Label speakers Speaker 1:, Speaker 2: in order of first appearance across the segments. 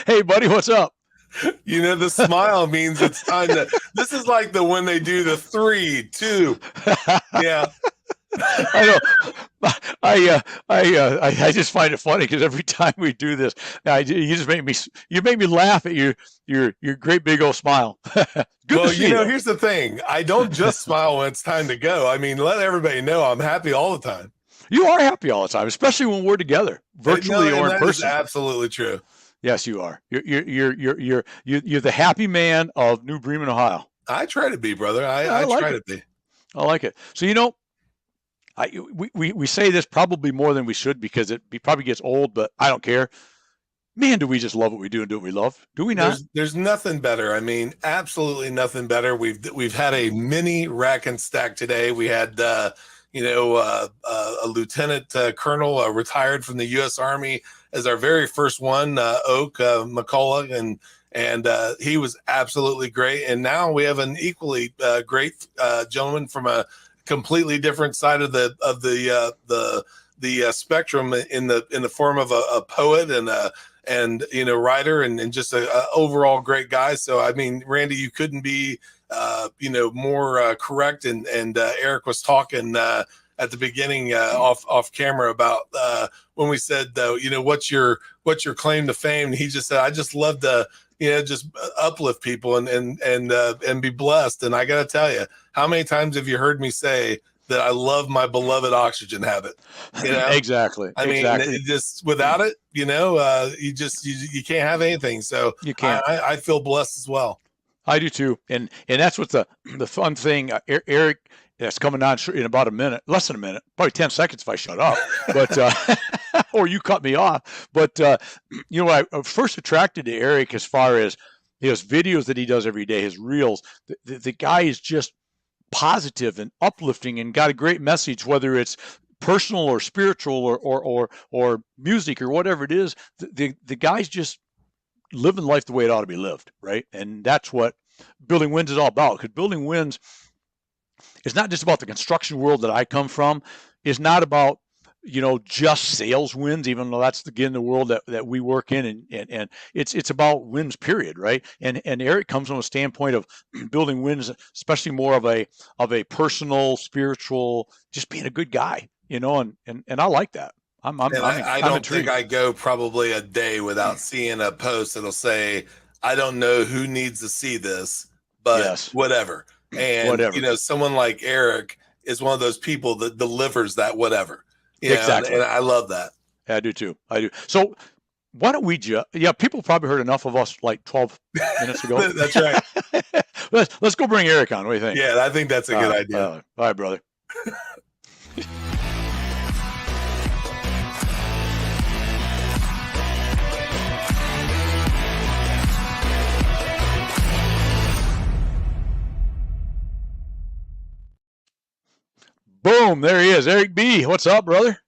Speaker 1: Hey, buddy, what's up?
Speaker 2: The smile means it's time to. This is like the when they do the three, two. Yeah.
Speaker 1: I know. I just find it funny because every time we do this, you just make me laugh at your great big old smile. Good to
Speaker 2: Well,
Speaker 1: see you.
Speaker 2: here's the thing. I don't just smile when it's time to go. I mean, let everybody know I'm happy all the time.
Speaker 1: You are happy all the time, especially when we're together,
Speaker 2: No,
Speaker 1: virtually
Speaker 2: and
Speaker 1: or in
Speaker 2: that is
Speaker 1: person.
Speaker 2: absolutely true.
Speaker 1: Yes, you are. You're the happy man of New Bremen, Ohio.
Speaker 2: I try to be, brother.
Speaker 1: Yeah, I
Speaker 2: I
Speaker 1: like
Speaker 2: try
Speaker 1: it.
Speaker 2: to be.
Speaker 1: I like it. So we say this probably more than we should because it probably gets old, but I don't care. Man, do we just love what we do and do what we love? Do we not?
Speaker 2: There's nothing better. I mean, absolutely nothing better. We've had a mini rack and stack today. We had a lieutenant colonel retired from the U.S. Army as our very first one, Oak McCullough, and he was absolutely great. And now we have an equally great gentleman from a completely different side of the spectrum in the form of a poet and writer and just a overall great guy. So I mean, Randy, you couldn't be more correct. And Eric was talking at the beginning off camera about when we said what's your claim to fame. And he just said, I just love to just uplift people and be blessed. And I got to tell you, how many times have you heard me say that I love my beloved oxygen habit?
Speaker 1: Exactly.
Speaker 2: I mean, just without it, you can't have anything. So
Speaker 1: You can't.
Speaker 2: I feel blessed as well.
Speaker 1: I do too, and that's what the fun thing. Eric, that's coming on in about a minute, less than a minute, probably 10 seconds if I shut up, but or you cut me off. But I was first attracted to Eric as far as his videos that he does every day, his reels. The guy is just positive and uplifting and got a great message, whether it's personal or spiritual or music or whatever it is. The guy's just living life the way it ought to be lived, right? And that's what Building Winds is all about. Because Building Winds is not just about the construction world that I come from. It's not about just sales wins, even though that's again the world that we work in, and it's about wins, period, right? And Eric comes from a standpoint of building wins, especially more of a personal, spiritual, just being a good guy, and I like that.
Speaker 2: I don't think I go probably a day without seeing a post that'll say, I don't know who needs to see this, but
Speaker 1: yes.
Speaker 2: Whatever. And,
Speaker 1: whatever.
Speaker 2: Someone like Eric is one of those people that delivers that whatever.
Speaker 1: Exactly.
Speaker 2: And I love that.
Speaker 1: I do too. I do. So why don't we people probably heard enough of us like 12 minutes ago.
Speaker 2: That's right.
Speaker 1: Let's go bring Eric on. What do you think?
Speaker 2: Yeah, I think that's a good idea.
Speaker 1: All right, brother. Boom, there he is. Eric B. What's up, brother?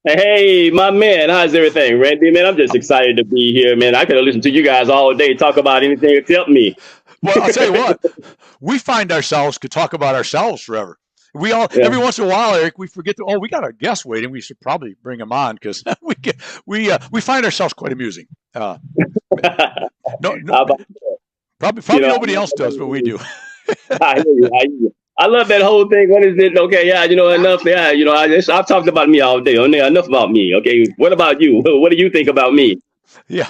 Speaker 3: Hey, my man, how's everything, Randy? Man, I'm just excited to be here, man. I could have listened to you guys all day talk about anything except me.
Speaker 1: Well, I'll tell you what, we find ourselves could talk about ourselves forever. We all every once in a while, Eric, we forget to. Oh, we got our guest waiting. We should probably bring him on because we find ourselves quite amusing. Probably nobody else does, but we do.
Speaker 3: I hear you. I love that whole thing. What is it? Okay, enough. Yeah, I've talked about me all day. Enough about me. Okay, what about you? What do you think about me?
Speaker 1: Yeah,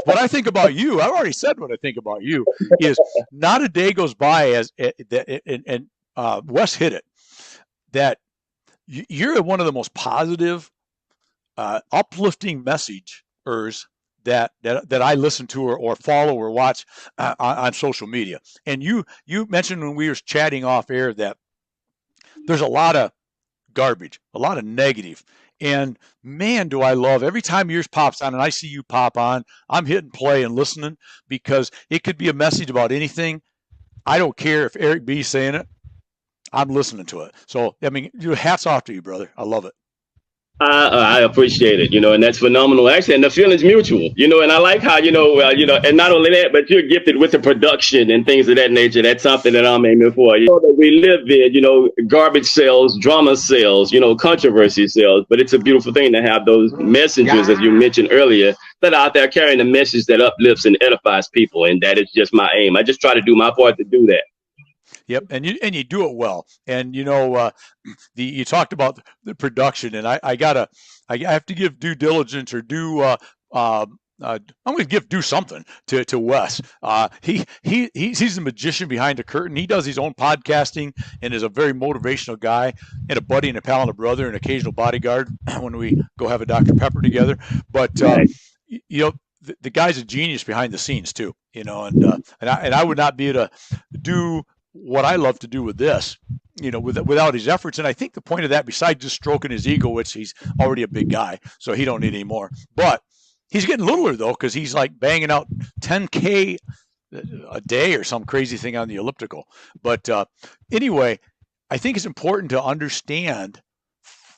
Speaker 1: what I think about you, I've already said what I think about you is not a day goes by and Wes hit it, that you're one of the most positive, uplifting messengers that I listen to or follow or watch on social media. And you mentioned when we were chatting off air that there's a lot of garbage, a lot of negative. And man, do I love every time yours pops on and I see you pop on, I'm hitting play and listening because it could be a message about anything. I don't care if Eric B's saying it. I'm listening to it. So, I mean, hats off to you, brother. I love it.
Speaker 3: I appreciate it, and that's phenomenal. Actually, and the feeling's mutual, and I like how, and not only that, but you're gifted with the production and things of that nature. That's something that I'm aiming for. That we live in, garbage sells, drama sells, controversy sells, but it's a beautiful thing to have those messengers, as you mentioned earlier, that are out there carrying a message that uplifts and edifies people. And that is just my aim. I just try to do my part to do that.
Speaker 1: Yep, and you do it well. And you talked about the production, and I have to give due diligence or I'm going to do something to Wes. He's a magician behind the curtain. He does his own podcasting and is a very motivational guy, and a buddy and a pal and a brother and occasional bodyguard when we go have a Dr. Pepper together. But the guy's a genius behind the scenes too. And I would not be able to do what I love to do with this, without his efforts. And I think the point of that, besides just stroking his ego, which he's already a big guy, so he don't need any more. But he's getting littler though, because he's like banging out 10K a day or some crazy thing on the elliptical. But anyway, I think it's important to understand,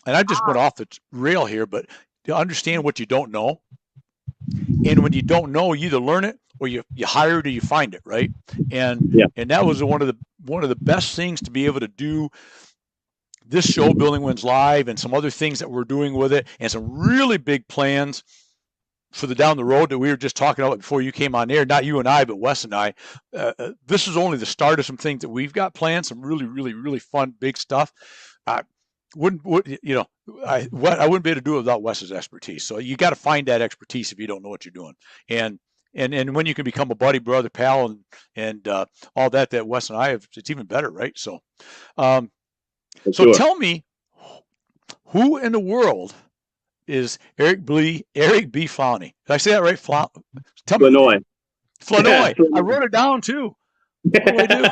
Speaker 1: and I just went off the rail here, but to understand what you don't know. And when you don't know, you either learn it or you hire it or you find it, right? And that was one of the best things to be able to do this show, Building Wins Live, and some other things that we're doing with it, and some really big plans for the down the road that we were just talking about before you came on air. Not you and I, but Wes and I. This is only the start of some things that we've got planned. Some really, really, really fun, big stuff. I wouldn't be able to do it without Wes's expertise. So you got to find that expertise if you don't know what you're doing. And when you can become a buddy, brother, pal, and all that Wes and I have, it's even better, right? So, tell me, who in the world is Eric B. Flournoy? Did I say that right?
Speaker 3: Flournoy.
Speaker 1: Flournoy. I wrote it down too. What do I do?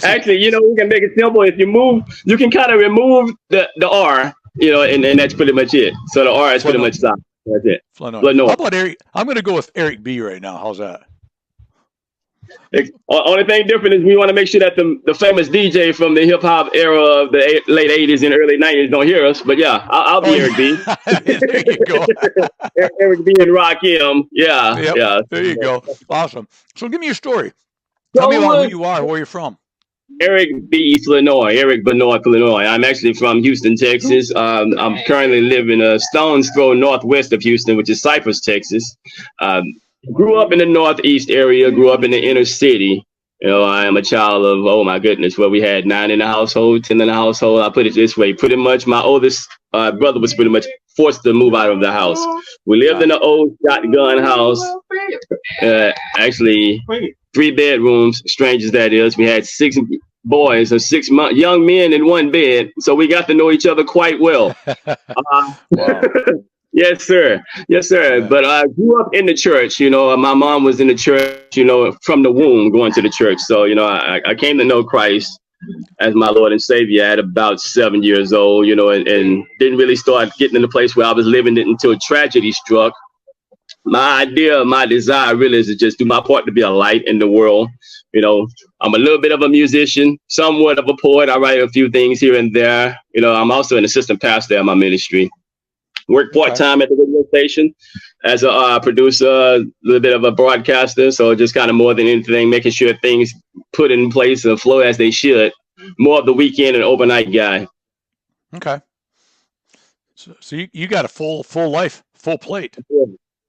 Speaker 3: Actually, we can make it simple. If you can kind of remove the R, and that's pretty much it. So the R is pretty much stopped. That's it.
Speaker 1: Flournoy. How about Eric? I'm going to go with Eric B right now. How's that?
Speaker 3: Only thing different is we want to make sure that the famous DJ from the hip hop era of the late 80s and early 90s don't hear us. But yeah, I'll be Eric B.
Speaker 1: There you go.
Speaker 3: Eric B and Rock M. Yeah.
Speaker 1: Yep.
Speaker 3: Yeah.
Speaker 1: There you go. Awesome. So give me your story. Tell me about who you are, where you're from.
Speaker 3: Eric B. Flournoy, Eric Benoit Flournoy. I'm actually from Houston, Texas. I'm currently living a stone's throw northwest of Houston, which is Cypress, Texas. Grew up in the northeast area, grew up in the inner city. I am a child of, oh my goodness, well, we had 9 in the household, 10 in the household. I put it this way, pretty much my oldest brother was pretty much forced to move out of the house. We lived in an old shotgun house, actually 3 bedrooms, strange as that is. We had 6 boys and 6 young men in 1 bed, so we got to know each other quite well.
Speaker 1: Wow.
Speaker 3: Yes, sir. Yes, sir. Yeah. But I grew up in the church. My mom was in the church, from the womb going to the church. So, I came to know Christ as my Lord and Savior at about 7 years old, and didn't really start getting in the place where I was living it until tragedy struck. My idea, my desire really is to just do my part to be a light in the world. I'm a little bit of a musician, somewhat of a poet. I write a few things here and there. I'm also an assistant pastor at my ministry. Work part-time at the radio station as a producer, a little bit of a broadcaster. So just kind of more than anything, making sure things put in place and flow as they should. More of the weekend and overnight guy.
Speaker 1: Okay. So you got a full life, full plate.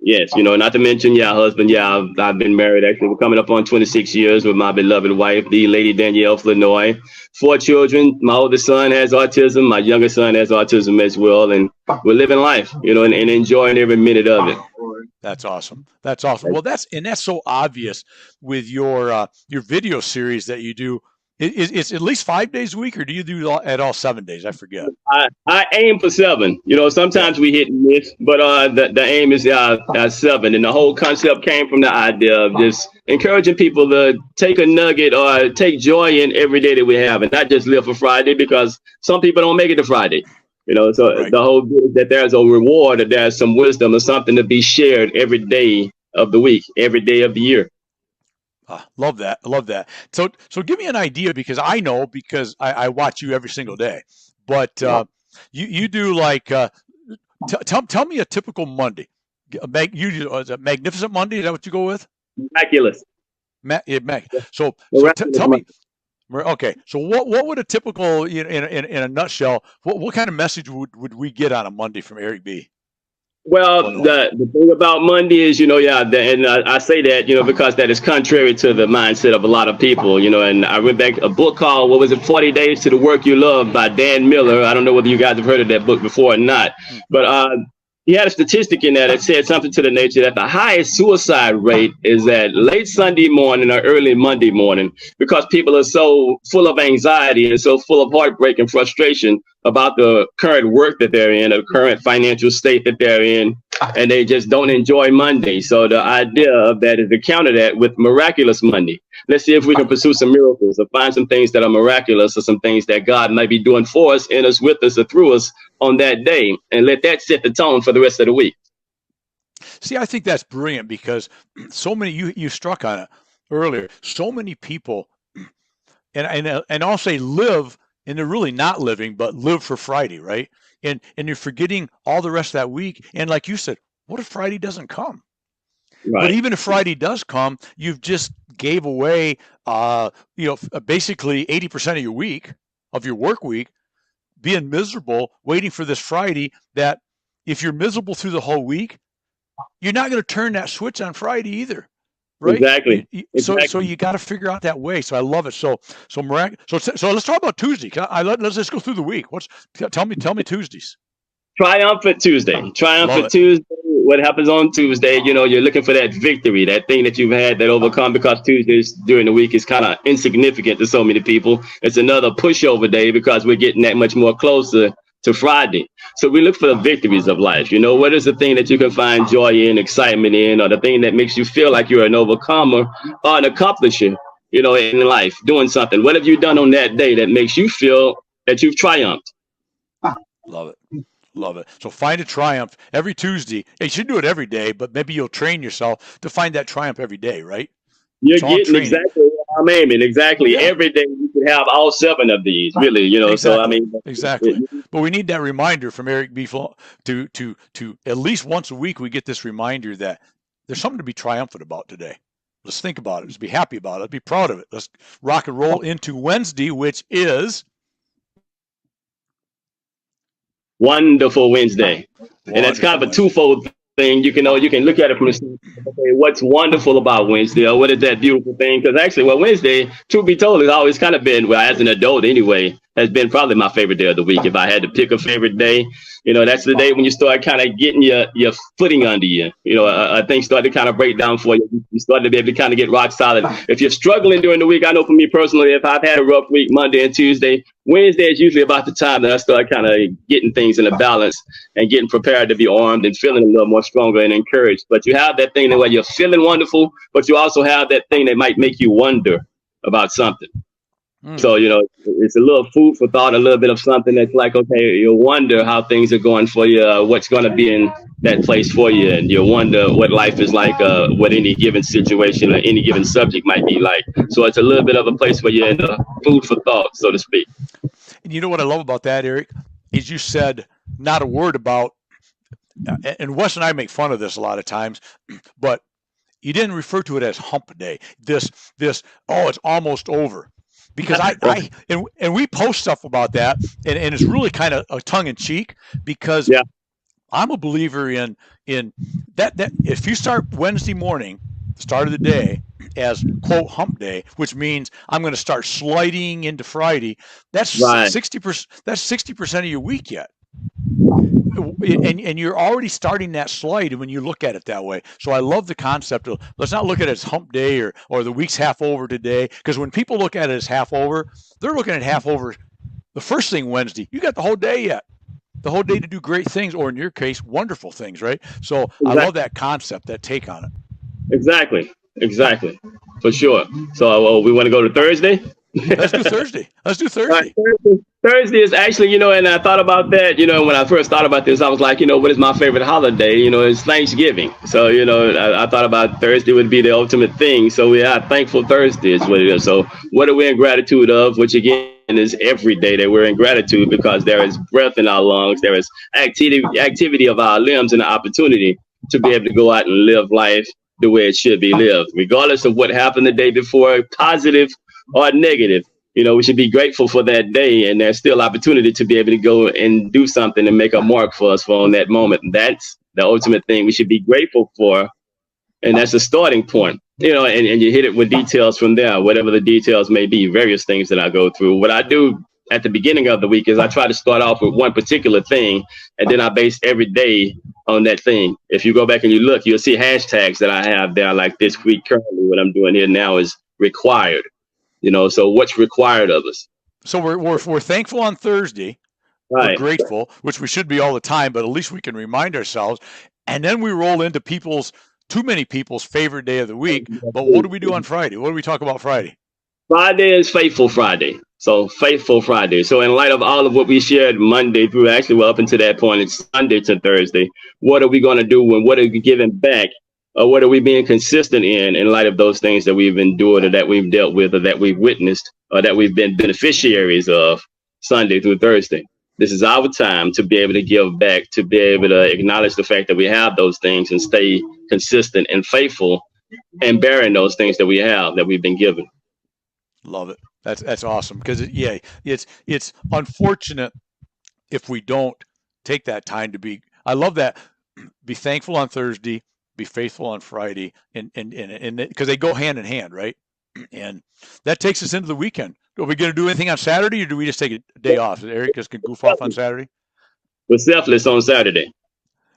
Speaker 3: Yes, not to mention, husband. I've been married. Actually, we're coming up on 26 years with my beloved wife, the Lady Danielle Flournoy. 4 children. My oldest son has autism. My youngest son has autism as well, and we're living life, and enjoying every minute of it.
Speaker 1: That's awesome. That's awesome. Well, that's so obvious with your video series that you do. It's at least 5 days a week, or do you do it at all 7 days? I forget.
Speaker 3: I aim for 7. Sometimes we hit and miss, but the aim is 7. And the whole concept came from the idea of just encouraging people to take a nugget or take joy in every day that we have, and not just live for Friday, because some people don't make it to Friday. So right. The whole deal is that there's a reward, that there's some wisdom or something to be shared every day of the week, every day of the year.
Speaker 1: Love that. I love that. So give me an idea, because I know, because I watch you every single day, but you do like tell me a typical Monday. Is it Magnificent Monday? Is that what you go with?
Speaker 3: Miraculous.
Speaker 1: So
Speaker 3: Miraculous
Speaker 1: tell me.
Speaker 3: Monday.
Speaker 1: Okay, so what would a typical in a nutshell? What kind of message would we get on a Monday from Eric B?
Speaker 3: Well,
Speaker 1: Flournoy?
Speaker 3: the thing about Monday is, and I say that, because that is contrary to the mindset of a lot of people, and I read back a book called, what was it, 40 Days to the Work You Love by Dan Miller. I don't know whether you guys have heard of that book before or not, but he had a statistic in there that said something to the nature that the highest suicide rate is at late Sunday morning or early Monday morning, because people are so full of anxiety and so full of heartbreak and frustration about the current work that they're in, or current financial state that they're in, and they just don't enjoy Monday. So the idea of that is to counter that with Miraculous Monday. Let's see if we can pursue some miracles or find some things that are miraculous, or some things that God might be doing for us, in us, with us, or through us on that day, and let that set the tone for the rest of the week.
Speaker 1: See, I think that's brilliant, because so many, you struck on it earlier, so many people, and I'll say live, and they're really not living, but live for Friday, right? And you're forgetting all the rest of that week. And like you said, what if Friday doesn't come?
Speaker 3: Right.
Speaker 1: But even if Friday does come, you've just gave away, basically 80% of your week, of your work week, being miserable, waiting for this Friday. That if you're miserable through the whole week, you're not going to turn that switch on Friday either, right?
Speaker 3: Exactly.
Speaker 1: So you got to figure out that way. So I love it. So let's talk about Tuesday. Let's just go through the week. Tell me Tuesdays.
Speaker 3: Triumphant Tuesday. Triumphant Tuesday. What happens on Tuesday? You're looking for that victory, that thing that you've had that overcome, because Tuesdays during the week is kind of insignificant to so many people. It's another pushover day, because we're getting that much more closer to Friday. So we look for the victories of life. What is the thing that you can find joy in, excitement in, or the thing that makes you feel like you're an overcomer or an accomplisher, in life, doing something. What have you done on that day that makes you feel that you've triumphed?
Speaker 1: Love it. Love it. So find a triumph every Tuesday. You should do it every day, but maybe you'll train yourself to find that triumph every day, right?
Speaker 3: You're getting exactly what I'm aiming. Exactly. Yeah. Every day you can have all 7 of these, really,
Speaker 1: Exactly.
Speaker 3: So
Speaker 1: exactly. But we need that reminder from Eric B Flournoy to at least once a week we get this reminder that there's something to be triumphant about today. Let's think about it. Let's be happy about it. Let's be proud of it. Let's rock and roll into Wednesday, which is Wonderful
Speaker 3: Wednesday. And that's kind of a twofold thing. You can look at it from okay, what's wonderful about Wednesday, or what is that beautiful thing? Because actually, Wednesday, truth be told, has always kind of been, as an adult anyway, has been probably my favorite day of the week. If I had to pick a favorite day, that's the day when you start kind of getting your footing under you. Things start to kind of break down for you. You start to be able to kind of get rock solid. If you're struggling during the week, I know for me personally, if I've had a rough week, Monday and Tuesday, Wednesday is usually about the time that I start kind of getting things in a balance and getting prepared to be armed and feeling a little more stronger and encouraged. But you have that thing that where you're feeling wonderful, but you also have that thing that might make you wonder about something. So, it's a little food for thought, a little bit of something that's like, okay, you'll wonder how things are going for you, what's going to be in that place for you. And you'll wonder what life is like, what any given situation or any given subject might be like. So it's a little bit of a place where you're in food for thought, so to speak.
Speaker 1: And you know what I love about that, Eric, is you said not a word about, and Wes and I make fun of this a lot of times, but you didn't refer to it as hump day. This, it's almost over. Because and we post stuff about that, and it's really kind of a tongue in cheek, because I'm a believer in that if you start Wednesday morning, start of the day, as quote hump day, which means I'm going to start sliding into Friday, that's 60%. That's 60% of your week yet. And you're already starting that slide when you look at it that way. So I love the concept of, let's not look at it as hump day or the week's half over today, because when people look at it as half over, they're looking at half over the first thing Wednesday. You got the whole day yet. The whole day to do great things, or in your case, wonderful things, right? So I love that concept, that take on it.
Speaker 3: Exactly. For sure. So we want to go to Thursday?
Speaker 1: Let's do Thursday.
Speaker 3: Right, Thursday is actually, and I thought about that, when I first thought about this, I was like, what is my favorite holiday? It's Thanksgiving. So, I thought about Thursday would be the ultimate thing. So we are thankful Thursday is what it is. So what are we in gratitude of? Which again is every day that we're in gratitude because there is breath in our lungs, there is activity of our limbs, and the opportunity to be able to go out and live life the way it should be lived, regardless of what happened the day before, positive or negative. We should be grateful for that day, and there's still opportunity to be able to go and do something and make a mark for us for on that moment. That's the ultimate thing we should be grateful for, and that's the starting point. And you hit it with details from there, whatever the details may be, various things that I go through. What I do at the beginning of the week is I try to start off with one particular thing, and then I base every day on that thing. If you go back and you look, you'll see hashtags that I have there, like this week currently, what I'm doing here now is required. So what's required of us?
Speaker 1: So we're thankful on Thursday.
Speaker 3: Right.
Speaker 1: We're grateful, which we should be all the time, but at least we can remind ourselves. And then we roll into too many people's favorite day of the week. But what do we do on Friday? What do we talk about Friday?
Speaker 3: Friday is Faithful Friday. So Faithful Friday. So in light of all of what we shared Monday through, actually, well, up until that point, it's Sunday to Thursday. What are we going to do, and what are we giving back? Or what are we being consistent in light of those things that we've endured, or that we've dealt with, or that we've witnessed, or that we've been beneficiaries of Sunday through Thursday? This is our time to be able to give back, to be able to acknowledge the fact that we have those things and stay consistent and faithful and bearing those things that we have, that we've been given.
Speaker 1: Love it. That's awesome, because it's unfortunate if we don't take that time to be. I love that. Be thankful on Thursday, be faithful on Friday, and because they go hand in hand, right? And that takes us into the weekend. Are we going to do anything on Saturday, or do we just take a day off? Eric just can goof off on Saturday.
Speaker 3: We're selfless on Saturday.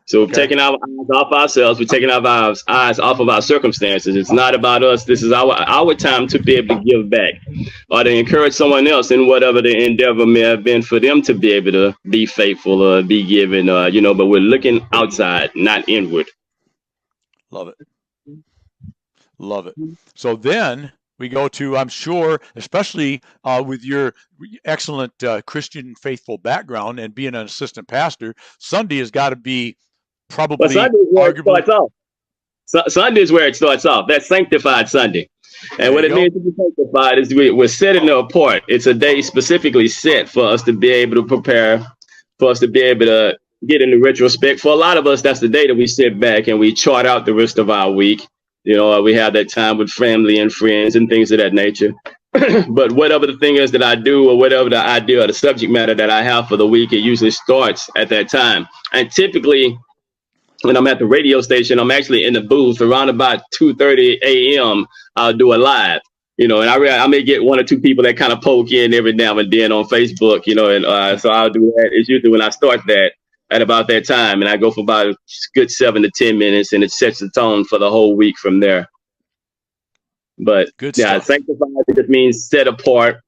Speaker 3: So we're taking our eyes off ourselves. We're taking our eyes off of our circumstances. It's not about us. This is our time to be able to give back, or to encourage someone else in whatever the endeavor may have been for them to be able to be faithful or be given, but we're looking outside, not inward.
Speaker 1: Love it. Love it. So then we go to, I'm sure, especially with your excellent Christian faithful background and being an assistant pastor, Sunday has got to be probably arguably.
Speaker 3: Sunday is where it starts off. That's sanctified Sunday. And what it means to be sanctified is we're setting it apart. It's a day specifically set for us to be able to prepare, for us to be able to get into retrospect. For a lot of us, that's the day that we sit back and we chart out the rest of our week. We have that time with family and friends and things of that nature. But whatever the thing is that I do, or whatever the idea or the subject matter that I have for the week, it usually starts at that time. And typically, when I'm at the radio station, I'm actually in the booth around about 2:30 a.m. I'll do a live, and I may get one or two people that kind of poke in every now and then on Facebook, and so I'll do that. It's usually when I start that at about that time, and I go for about a good 7 to 10 minutes, and it sets the tone for the whole week from there. But
Speaker 1: good stuff.
Speaker 3: Sanctified just means set apart,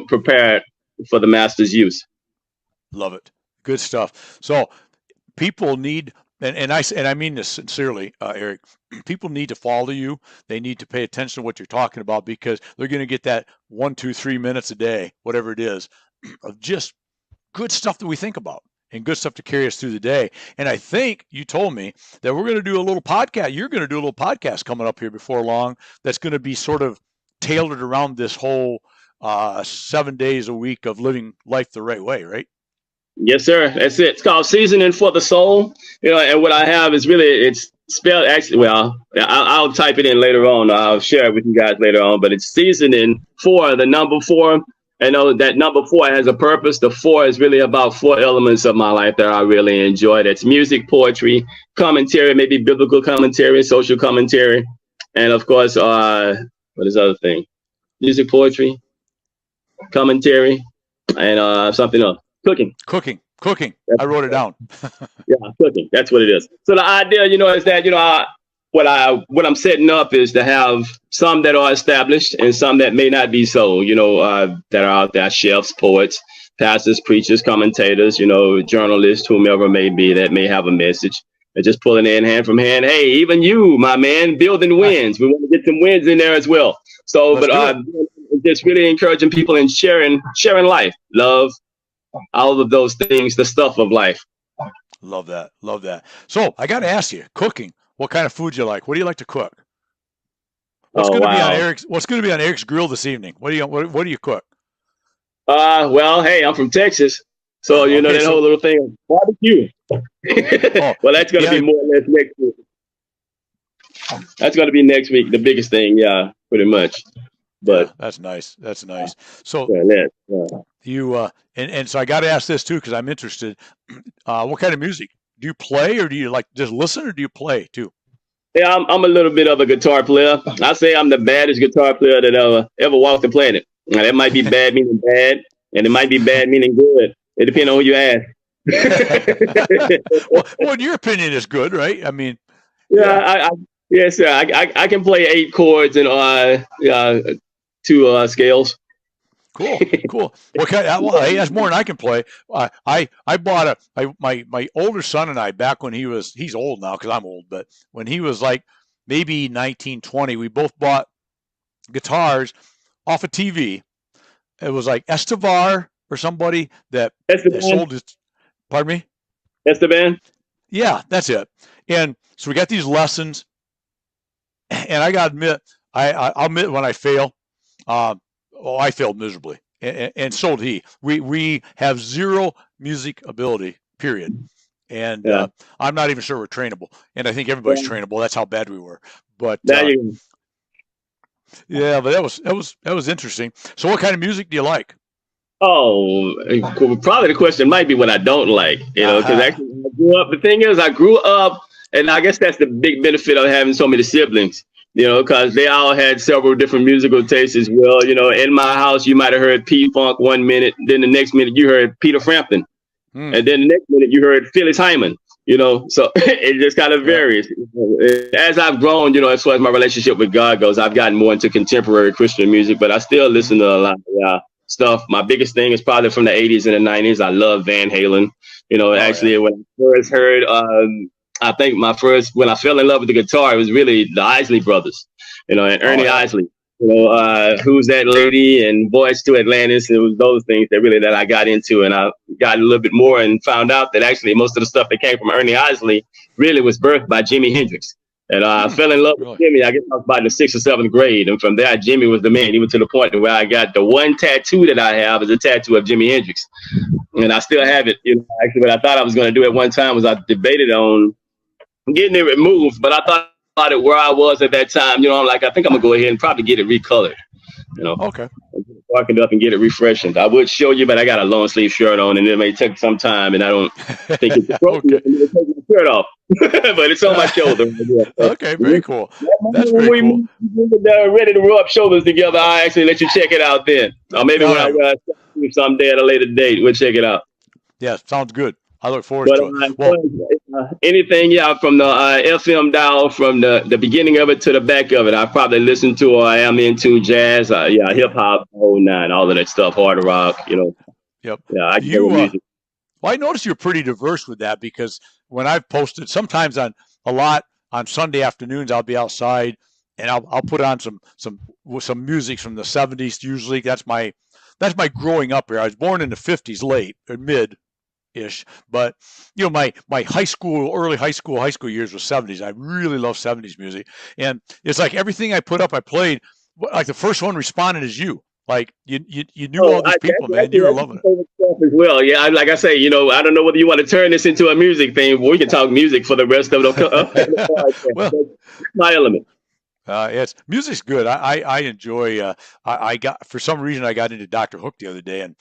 Speaker 3: prepared for the master's use.
Speaker 1: Love it. Good stuff. So people need, and I mean this sincerely, Eric, people need to follow you. They need to pay attention to what you're talking about, because they're going to get that 1, 2, 3 minutes a day, whatever it is, of just good stuff that we think about and good stuff to carry us through the day. And I think you told me that we're going to do a little podcast. You're going to do a little podcast coming up here before long that's going to be sort of tailored around this whole 7 days a week of living life the right way, right?
Speaker 3: Yes, sir. That's it. It's called Seasoning for the Soul. And what I have is it's spelled actually, well, I'll type it in later on. I'll share it with you guys later on, but it's seasoning for the number 4. I know that number 4 has a purpose. The 4 is really about 4 elements of my life that I really enjoy. That's music, poetry, commentary, maybe biblical commentary, social commentary, and of course, what is the other thing? Music, poetry, commentary, and something else. Cooking.
Speaker 1: I wrote it down.
Speaker 3: Yeah, cooking. That's what it is. So the idea, is that, what I'm setting up is to have some that are established and some that may not be so, that are out there, chefs, poets, pastors, preachers, commentators, journalists, whomever may be, that may have a message, and just pulling in hand from hand. Hey, even you, my man, building wins. We want to get some wins in there as well. So, just really encouraging people and sharing life, love, all of those things, the stuff of life.
Speaker 1: Love that. So I got to ask you, cooking. What kind of food you like? What do you like to cook? What's going to be on Eric's grill this evening? What do you cook?
Speaker 3: Well, hey, I'm from Texas, so you know
Speaker 1: Okay,
Speaker 3: that
Speaker 1: so
Speaker 3: whole little thing of barbecue. Well, that's gonna be more or less next week. That's gonna be next week, the biggest thing, yeah, pretty much. But
Speaker 1: that's nice. That's nice. So
Speaker 3: yeah.
Speaker 1: you and so I got to ask this too because I'm interested. What kind of music do you play, or do you like just listen, or do you play too?
Speaker 3: Yeah, I'm a little bit of a guitar player. I say I'm the baddest guitar player that ever walked the planet. Now, that might be bad meaning bad, and it might be bad meaning good. It depends on who you ask.
Speaker 1: Well, in your opinion, is good, right? I mean,
Speaker 3: yeah. Yes, sir. I can play 8 chords and 2 scales.
Speaker 1: Cool. What kind? Well, hey, that's more than I can play. I bought my older son and I back when he's old now because I'm old, but when he was like maybe 19, 20, we both bought guitars off of TV. It was like Estevar or somebody that sold it. Pardon me?
Speaker 3: Esteban?
Speaker 1: Yeah, that's it. And so we got these lessons, and I got to admit, I'll admit when I fail. I failed miserably, and so did he. We have zero music ability, period. And I'm not even sure we're trainable. And I think everybody's trainable. That's how bad we were. But yeah, but that was interesting. So, what kind of music do you like?
Speaker 3: Oh, probably the question might be what I don't like. You know, because actually, when I grew up, the thing is, I grew up, and I guess that's the big benefit of having so many siblings. You know, because they all had several different musical tastes as well. You know, in my house, you might have heard P-Funk one minute, then the next minute you heard Peter Frampton, and then the next minute you heard Phyllis Hyman. You know, so it just kind of varies. As I've grown, you know, as far as my relationship with God goes, I've gotten more into contemporary Christian music, but I still listen to a lot of stuff. My biggest thing is probably from the 80s and the 90s. I love Van Halen. You know, when I first heard I think when I fell in love with the guitar, it was really the Isley Brothers, you know, and Ernie Isley, you know, Who's That Lady and Voice to Atlantis. It was those things that I got into, and I got a little bit more and found out that actually most of the stuff that came from Ernie Isley really was birthed by Jimi Hendrix. And I fell in love with Jimmy, I guess I was about in the 6th or 7th grade. And from there, Jimmy was the man, even to the point where I got the one tattoo that I have is a tattoo of Jimi Hendrix. And I still have it. You know, actually, what I thought I was going to do at one time was I debated on getting it removed, but I thought about it where I was at that time. You know, I'm like, I think I'm gonna go ahead and probably get it recolored. You know, darken it up and get it refreshed. I would show you, but I got a long sleeve shirt on, and it may take some time, and I don't think it's appropriate for me to take my shirt off. But it's on my shoulder.
Speaker 1: Okay, very cool. That's very cool.
Speaker 3: We're ready to rub shoulders together. I'll actually let you check it out then, or maybe when I someday at a later date, we'll check it out.
Speaker 1: Yeah, sounds good. I look forward to it.
Speaker 3: Well, anything, from the FM dial, from the beginning of it to the back of it, I probably listen to, or I am into jazz, hip hop, whole nine, all of that stuff, hard rock, you know.
Speaker 1: Yep.
Speaker 3: Yeah,
Speaker 1: well, I noticed you're pretty diverse with that because when I've posted, sometimes on Sunday afternoons, I'll be outside and I'll put on some music from the 70s. Usually, that's my growing up here. I was born in the 50s, late or mid. Ish, but you know, my early high school years was 70s. I really love 70s music, and it's like everything I put up, I played. Like the first one responded as you. Like you knew all these people, man. You were loving it
Speaker 3: as well. Yeah, like I say, you know, I don't know whether you want to turn this into a music thing, but we can talk music for the rest of the. Well, my element.
Speaker 1: Yes, music's good. I enjoy. I got for some reason I got into Dr. Hook the other day, and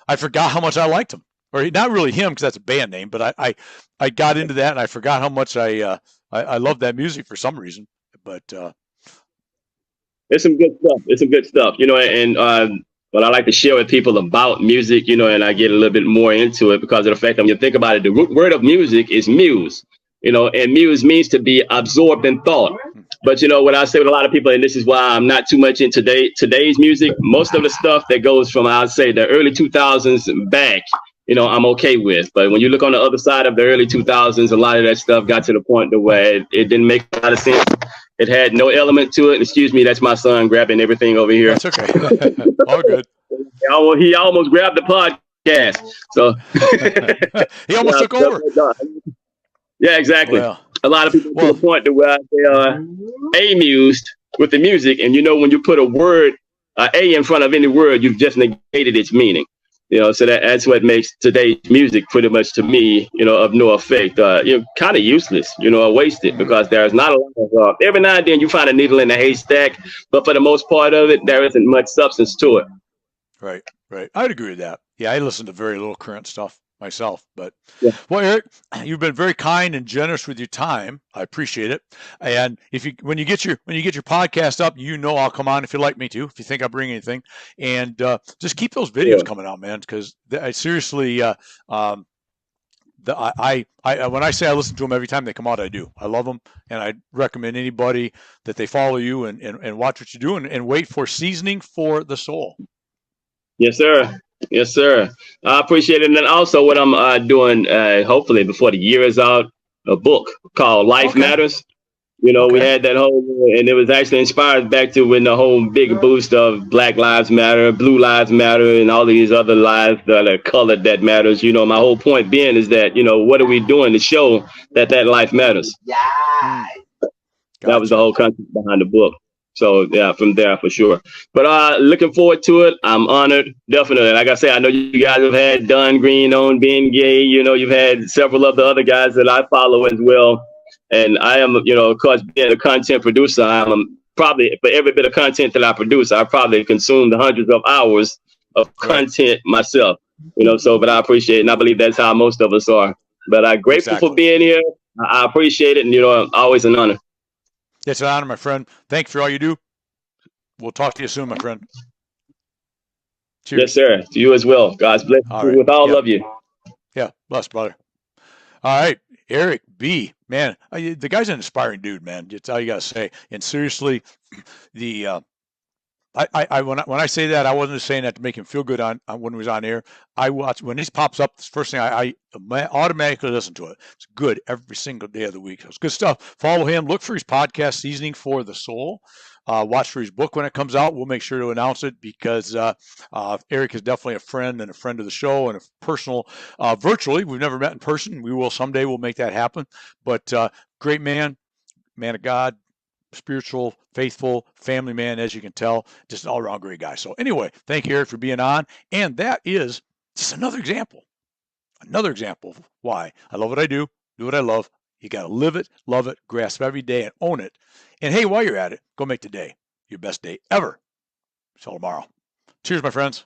Speaker 1: I forgot how much I liked him, or not really him because that's a band name, but I got into that and I forgot how much I love that music for some reason. But
Speaker 3: it's some good stuff. It's some good stuff, you know. And what I like to share with people about music, you know, and I get a little bit more into it because of the fact that when you think about it, the root word of music is muse. You know, and muse means to be absorbed in thought. But, you know, what I say with a lot of people, and this is why I'm not too much in today's music, most of the stuff that goes from, I'd say, the early 2000s back, you know, I'm okay with. But when you look on the other side of the early 2000s, a lot of that stuff got to the point where it didn't make a lot of sense. It had no element to it. Excuse me, that's my son grabbing everything over here.
Speaker 1: That's okay. All good.
Speaker 3: He almost grabbed the podcast. So
Speaker 1: he almost took over.
Speaker 3: Yeah, exactly. Well, a lot of people to the point to where they are amused with the music, and you know, when you put a word A in front of any word, you've just negated its meaning. So that's what makes today's music pretty much to me, of no effect. Kind of useless, or wasted, because there's not a lot of, every now and then you find a needle in a haystack, but for the most part of it, there isn't much substance to it.
Speaker 1: Right. I'd agree with that. Yeah, I listen to very little current stuff myself, but
Speaker 3: Yeah.
Speaker 1: well, Eric, you've been very kind and generous with your time. I appreciate it. And when you get your podcast up, I'll come on if you'd like me to, if you think I bring anything, and just keep those videos coming out, man, because I seriously, when I say I listen to them every time they come out, I do. I love them, and I recommend anybody that they follow you and watch what you do and wait for Seasoning for the Soul.
Speaker 3: Yes, sir. Yes, sir. I appreciate it. And then also what I'm doing, hopefully before the year is out, a book called Life Matters. We had that whole, and it was actually inspired back to when the whole big boost of Black Lives Matter, Blue Lives Matter, and all these other lives that are colored that matters. My whole point being is that, what are we doing to show that life matters? That was the whole concept behind the book. So yeah, from there for sure. But looking forward to it. I'm honored, definitely. Like I say, I know you guys have had Don Green on Being Gay. You've had several of the other guys that I follow as well. And I am, of course, being a content producer, I'm probably, for every bit of content that I produce, I probably consumed hundreds of hours of content myself. But I appreciate it, and I believe that's how most of us are. But I'm grateful for being here. I appreciate it, and always an honor.
Speaker 1: It's an honor, my friend. Thank you for all you do. We'll talk to you soon, my friend. Cheers.
Speaker 3: Yes, sir. To you as well. God's blessing with all of you.
Speaker 1: Yeah, bless, brother. All right, Eric B. Man, the guy's an inspiring dude, man. That's all you gotta say. And seriously, when I say that, I wasn't saying that to make him feel good on when he was on air. I watch when this pops up. The first thing I automatically listen to it. It's good every single day of the week. So it's good stuff. Follow him. Look for his podcast, Seasoning for the Soul. Watch for his book when it comes out. We'll make sure to announce it because Eric is definitely a friend and a friend of the show and a personal, virtually. We've never met in person. We will someday. We'll make that happen. But great man of God, spiritual, faithful, family man, as you can tell, just an all-around great guy. So anyway, thank you, Eric, for being on. And that is just another example of why I love what I do what I love. You got to live it, love it, grasp every day, and own it. And hey, while you're at it, go make today your best day ever. Till tomorrow. Cheers, my friends.